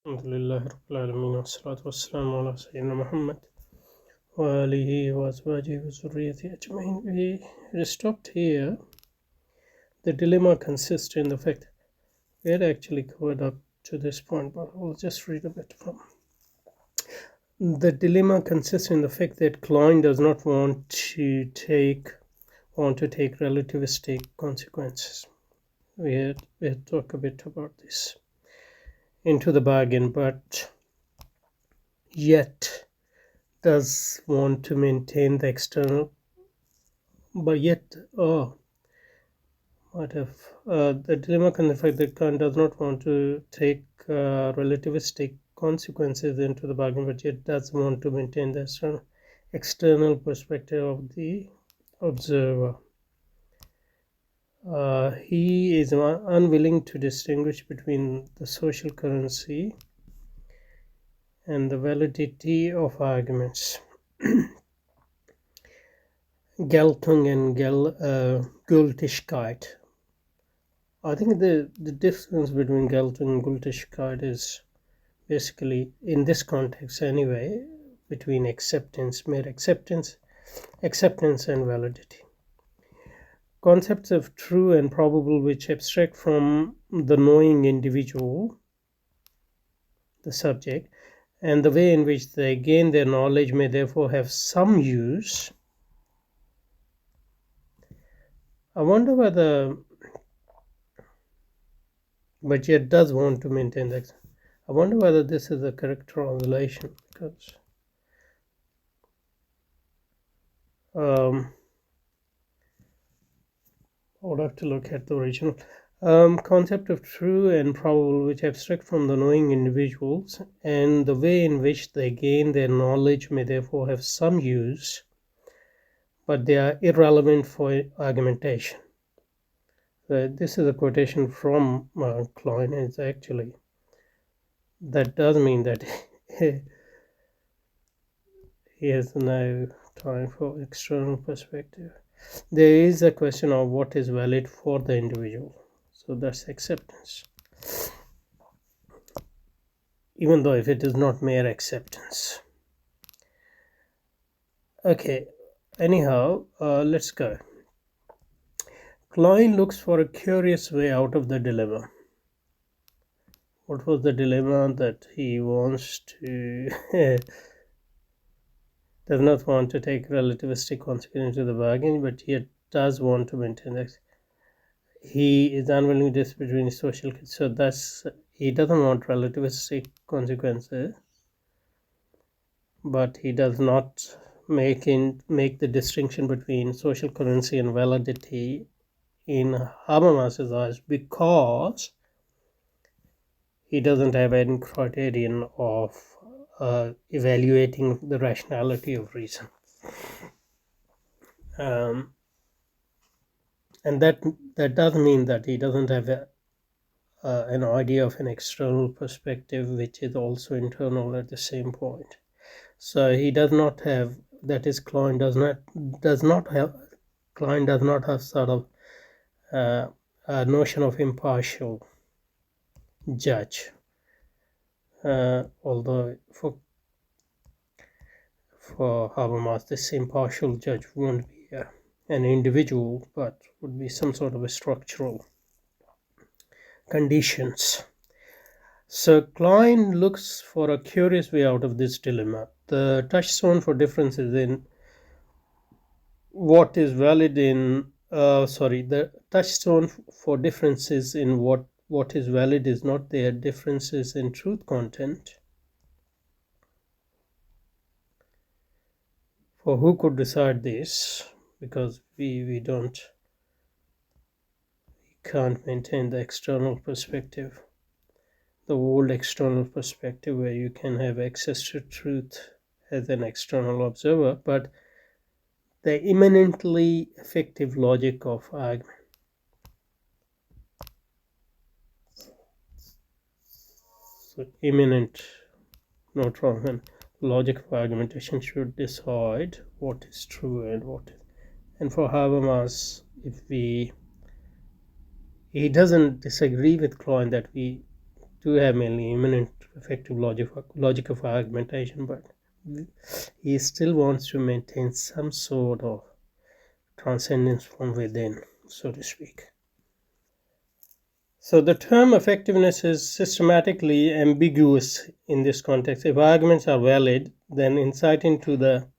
Alhamdulillah Rabbil Alameen wassalatu wassalamu ala Sayyidina Muhammad wa alihi wa azwajihi wa zurriyyatihi ajma'in. We stopped here. The dilemma consists in the fact we had actually covered up to this point, but I'll just read a bit from. The dilemma consists in the fact that Klein does not want to take relativistic consequences. We had talked a bit about this into the bargain, but yet does want to maintain the external, but yet the dilemma can the fact that Kant does not want to take relativistic consequences into the bargain, but yet does want to maintain the external perspective of the observer. He is unwilling to distinguish between the social currency and the validity of arguments. Geltung and Gültigkeit. I think the difference between Geltung and Gültigkeit is basically, in this context anyway, between mere acceptance and validity. Concepts of true and probable which abstract from the knowing individual, the subject, and the way in which they gain their knowledge may therefore have some use. I wonder whether, but yet does want to maintain that. I wonder whether this is a correct translation, because I would have to look at the original. Concept of true and probable which abstract from the knowing individuals, and the way in which they gain their knowledge may therefore have some use, but they are irrelevant for argumentation. This is a quotation from Klein. It's actually, that does mean that he has no time for external perspective. There is a question of what is valid for the individual. So that's acceptance. Even though if it is not mere acceptance. Okay, anyhow, let's go. Klein looks for a curious way out of the dilemma. What was the dilemma? That he wants to does not want to take relativistic consequence into the bargain, but yet does want to maintain that he is unwilling to distinguish between social. So that's, he doesn't want relativistic consequences, but he does not make the distinction between social currency and validity in Habermas's eyes, because he doesn't have any criterion of evaluating the rationality of reason, and that does mean that he doesn't have an idea of an external perspective which is also internal at the same point. So he does not have, that is, Klein does not have sort of a notion of impartial judge, although for Habermas this impartial judge won't be an individual, but would be some sort of a structural conditions. So Klein looks for a curious way out of this dilemma. The touchstone for differences in what is valid in the touchstone for differences in what is valid is not their differences in truth content. For who could decide this? Because we can't maintain the external perspective, the old external perspective where you can have access to truth as an external observer, but the immanently effective logic of argument. So immanent, not wrong, logic of argumentation should decide what is true and what is. And for Habermas, he doesn't disagree with Klein that we do have mainly immanent effective logic of argumentation, but he still wants to maintain some sort of transcendence from within, so to speak. So the term effectiveness is systematically ambiguous in this context. If arguments are valid, then insight into the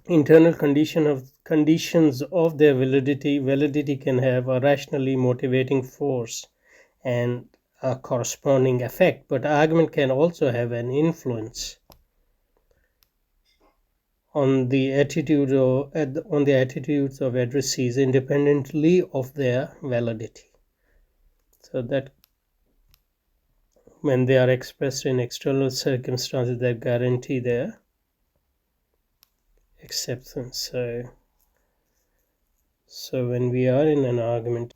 internal conditions of their validity can have a rationally motivating force and a corresponding effect, but argument can also have an influence on the attitudes of addressees independently of their validity. So that when they are expressed in external circumstances that guarantee their acceptance. So when we are in an argument,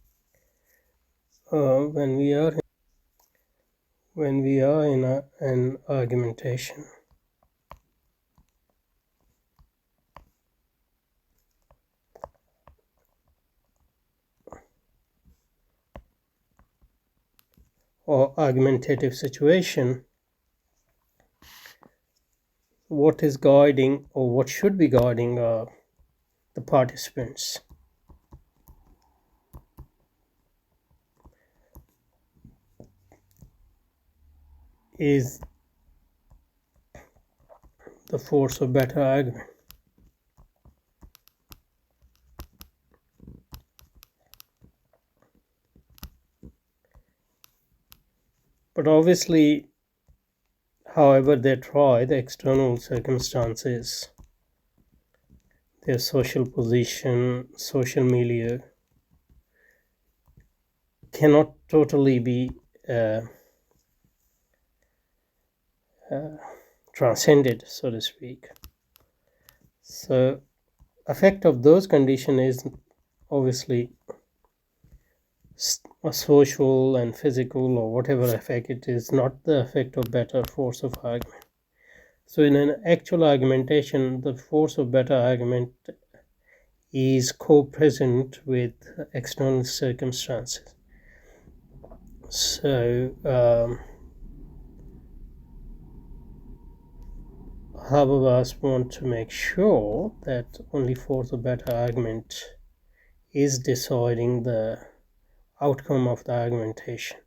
when we are in an argumentation, or argumentative situation, what is guiding, or what should be guiding the participants is the force of better argument. But obviously, however they try, the external circumstances, their social position, social milieu, cannot totally be transcended, so to speak. So effect of those conditions is obviously a social and physical or whatever effect it is, not the effect of better force of argument. So in an actual argumentation, the force of better argument is co-present with external circumstances. So Habermas want to make sure that only force of better argument is deciding the outcome of the argumentation.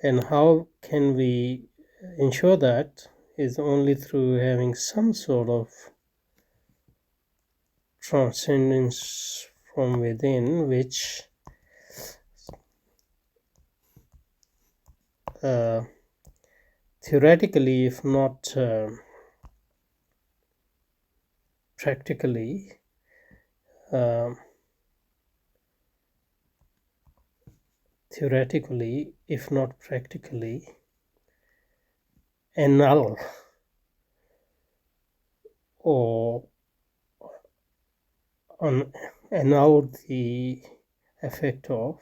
And how can we ensure that is only through having some sort of transcendence from within, which theoretically, if not practically, if not practically, annul or annul the effect of,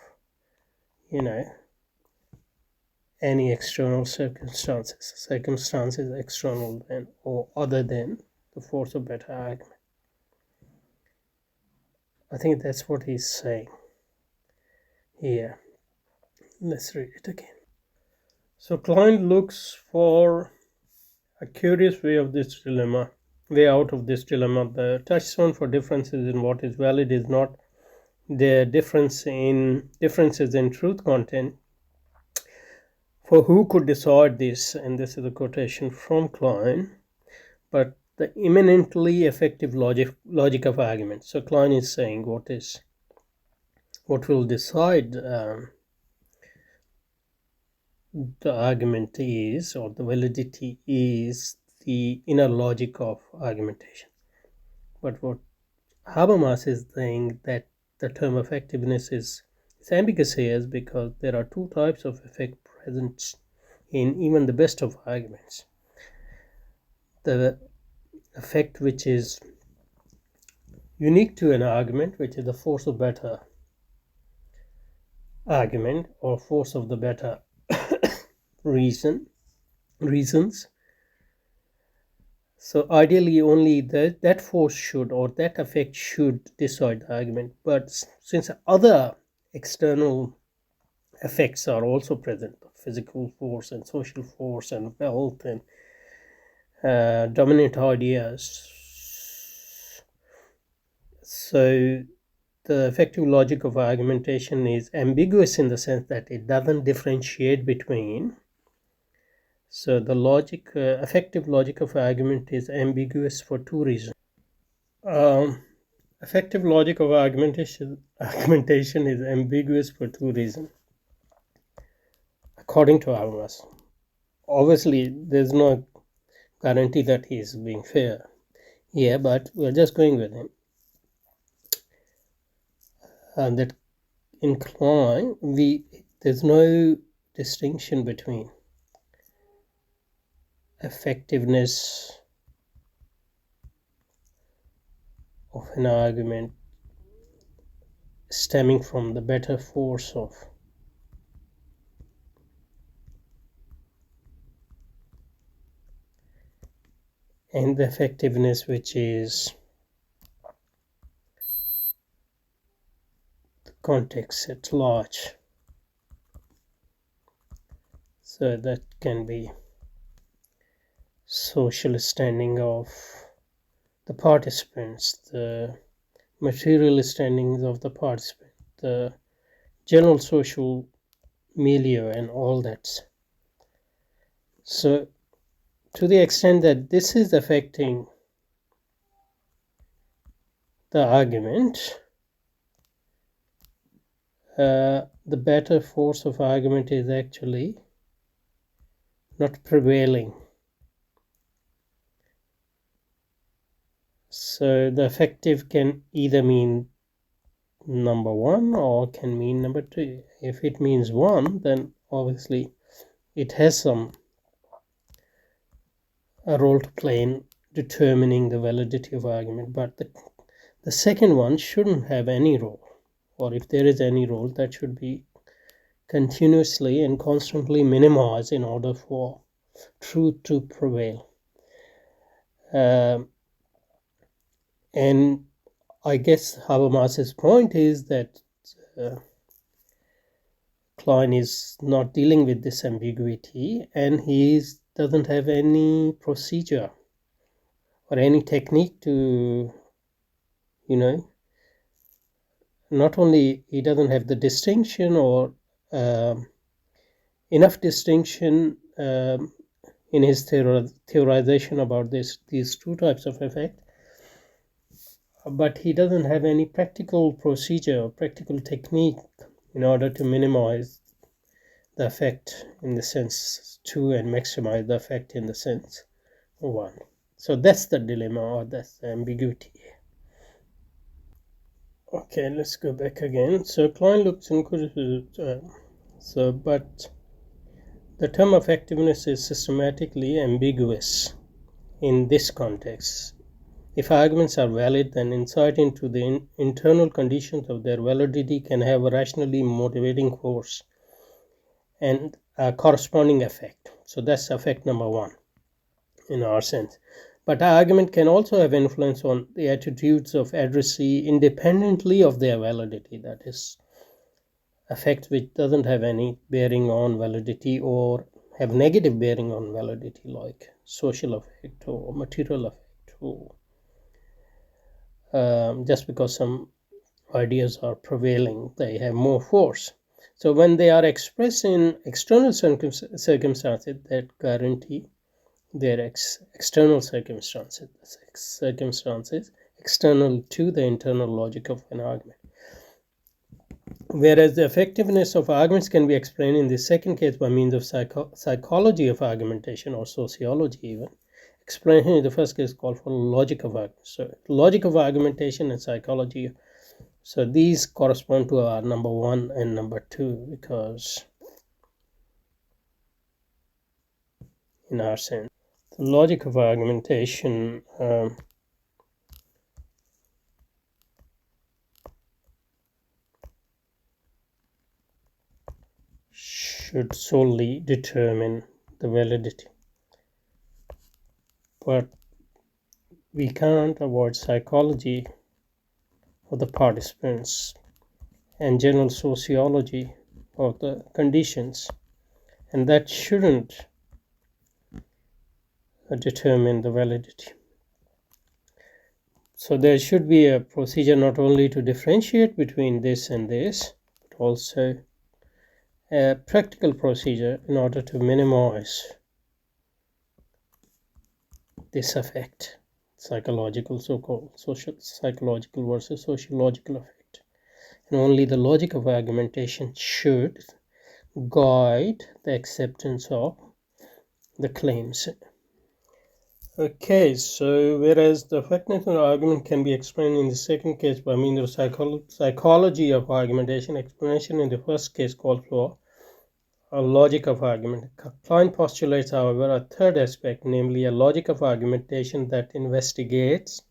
any external circumstances external than or other than the force of better argument. I think that's what he's saying here. Let's read it again. So Klein looks for a curious way out of this dilemma. The touchstone for differences in what is valid is not the differences in truth content. For who could decide this? And this is a quotation from Klein, but the immanently effective logic of argument. So Klein is saying what will decide the argument is, or the validity is, the inner logic of argumentation. But what Habermas is saying, that the term effectiveness is ambiguous here because there are two types of effect present in even the best of arguments. The effect which is unique to an argument, which is the force of better argument or force of the better reasons. So ideally only that force should, or that effect should, decide the argument. But since other external effects are also present: physical force and social force and wealth and dominant ideas. So the effective logic of argumentation is ambiguous in the sense that it doesn't differentiate between. So the effective logic of argument is ambiguous for two reasons. Effective logic of argumentation is ambiguous for two reasons, according to Habermas. Obviously, there's no guarantee that he's being fair here, but we're just going with him. And that in Klein, there's no distinction between effectiveness of an argument stemming from the better force of and the effectiveness which is the context at large. So that can be social standing of the participants, the material standings of the participant, the general social milieu and all that. So to the extent that this is affecting the argument, the better force of argument is actually not prevailing. So the effective can either mean number one or can mean number two. If it means one, then obviously it has a role to play in determining the validity of argument, but the second one shouldn't have any role, or if there is any role, that should be continuously and constantly minimized in order for truth to prevail. And I guess Habermas's point is that Klein is not dealing with this ambiguity, and he doesn't have any procedure or any technique to, not only he doesn't have the distinction or enough distinction in his theorization about these two types of effect, but he doesn't have any practical procedure or practical technique in order to minimize the effect in the sense 2 and maximize the effect in the sense 1. So that's the dilemma, or that's the ambiguity. Okay, let's go back again. So Klein looks into but the term effectiveness is systematically ambiguous in this context. If arguments are valid, then insight into the internal conditions of their validity can have a rationally motivating force and a corresponding effect. So that's effect number one in our sense. But our argument can also have influence on the attitudes of addressee independently of their validity. That is, effect which doesn't have any bearing on validity or have negative bearing on validity, like social effect or material effect, or just because some ideas are prevailing, they have more force. So when they are expressed in external circumstances that guarantee their external circumstances external to the internal logic of an argument. Whereas the effectiveness of arguments can be explained in the second case by means of psychology of argumentation, or sociology even. Explanation in the first case called for logic of argument. So logic of argumentation and psychology. So these correspond to our number one and number two, because in our sense, the logic of argumentation should solely determine the validity. But we can't avoid psychology of the participants and general sociology or the conditions, and that shouldn't determine the validity. So there should be a procedure not only to differentiate between this and this, but also a practical procedure in order to minimize this effect, psychological, so-called social, psychological versus sociological effect. And only the logic of argumentation should guide the acceptance of the claims. Okay, so whereas the effectiveness of argument can be explained in the second case by means of psychology of argumentation, explanation in the first case calls for a logic of argument. Klein postulates, however, a third aspect, namely a logic of argumentation that investigates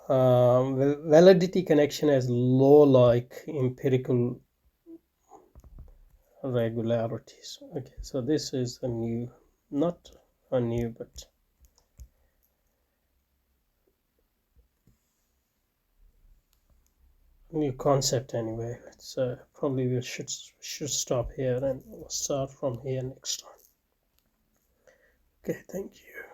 validity connection as law-like empirical regularities. Okay, so this is a new, not a new, but new concept anyway. So probably we should stop here and we'll start from here next time. Okay, thank you.